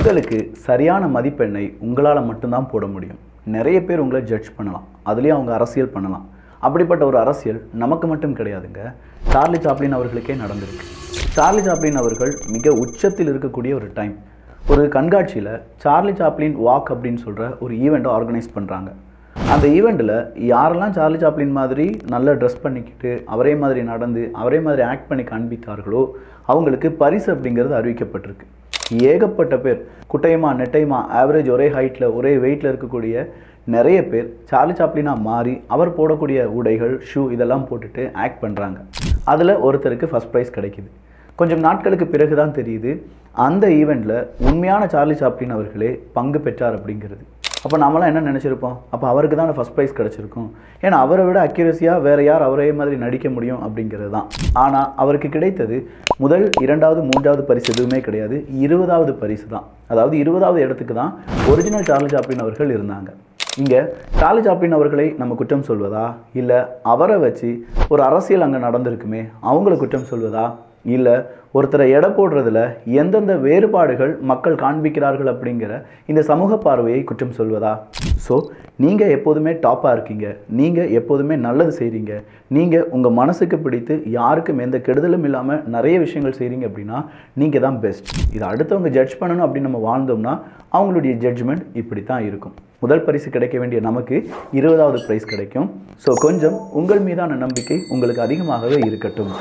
உங்களுக்கு சரியான மதிப்பெண்ணை உங்களால் மட்டும்தான் போட முடியும். நிறைய பேர் உங்களை ஜட்ஜ் பண்ணலாம், அதுலேயும் அவங்க அரசியல் பண்ணலாம். அப்படிப்பட்ட ஒரு அரசியல் நமக்கு மட்டும் கிடையாதுங்க, சார்லி சாப்ளின் அவர்களுக்கே நடந்திருக்கு. சார்லி சாப்ளின் அவர்கள் மிக உச்சத்தில் இருக்கக்கூடிய ஒரு டைம், ஒரு கண்காட்சியில் சார்லி சாப்ளின் வாக் அப்படின்னு சொல்கிற ஒரு ஈவெண்ட்டை ஆர்கனைஸ் பண்ணுறாங்க. அந்த ஈவெண்ட்டில் யாரெல்லாம் சார்லி சாப்ளின் மாதிரி நல்லா ட்ரெஸ் பண்ணிக்கிட்டு அவரே மாதிரி நடந்து அவரே மாதிரி ஆக்ட் பண்ணி காண்பித்தார்களோ அவங்களுக்கு பரிசு அப்படிங்கிறது அறிவிக்கப்பட்டிருக்கு. ஏகப்பட்ட பேர், குட்டையமா நெட்டையமா ஆவரேஜ் ஒரே ஹைட்டில் ஒரே வெயிட்டில் இருக்கக்கூடிய நிறைய பேர் சார்லி சாப்ளினாக மாறி அவர் போடக்கூடிய உடைகள் ஷூ இதெல்லாம் போட்டுட்டு ஆக்ட் பண்ணுறாங்க. அதில் ஒருத்தருக்கு ஃபஸ்ட் ப்ரைஸ் கிடைக்கிது. கொஞ்சம் நாட்களுக்கு பிறகு தான் தெரியுது அந்த ஈவெண்ட்டில் உண்மையான சார்லி சாப்ளின் அவர்களே பங்கு பெற்றார் அப்படிங்கிறது. அப்போ நம்மளாம் என்ன நினச்சிருப்போம், அப்போ அவருக்கு தான் ஃபஸ்ட் ப்ரைஸ் கிடச்சிருக்கும், ஏன்னா அவரை விட அக்யூரஸியாக வேறு யார் அவரே மாதிரி நடிக்க முடியும் அப்படிங்கிறது தான். ஆனால் அவருக்கு கிடைத்தது முதல், இரண்டாவது, மூன்றாவது பரிசு எதுவுமே கிடையாது, 20வது பரிசு தான். அதாவது 20வது இடத்துக்கு தான் ஒரிஜினல் சார்லி சாப்ளின் அவர்கள் இருந்தாங்க. இங்கே சார்லி சாப்ளின் அவர்களை நம்ம குற்றம் சொல்வதா, இல்லை அவரை வச்சு ஒரு அரசியல் அங்கே நடந்திருக்குமே அவங்கள குற்றம் சொல்வதா, இல்லை ஒருத்தரை எடை போடுறதுல எந்தெந்த வேறுபாடுகள் மக்கள் காண்பிக்கிறார்கள் அப்படிங்கிற இந்த சமூக பார்வையை குற்றம் சொல்வதா? ஸோ நீங்கள் எப்போதுமே டாப்பாக இருக்கீங்க, நீங்கள் எப்போதுமே நல்லது செய்கிறீங்க, நீங்கள் உங்கள் மனசுக்கு பிடித்து யாருக்கும் எந்த கெடுதலும் இல்லாமல் நிறைய விஷயங்கள் செய்கிறீங்க அப்படின்னா நீங்கள் தான் பெஸ்ட். இதை அடுத்தவங்க ஜட்ஜ் பண்ணணும் அப்படின்னு நம்ம வாழ்ந்தோம்னா அவங்களுடைய ஜட்ஜ்மெண்ட் இப்படி தான் இருக்கும். முதல் பரிசு கிடைக்க வேண்டிய நமக்கு 20வது ப்ரைஸ் கிடைக்கும். ஸோ கொஞ்சம் உங்கள் மீதான நம்பிக்கை உங்களுக்கு அதிகமாகவே இருக்கட்டும்.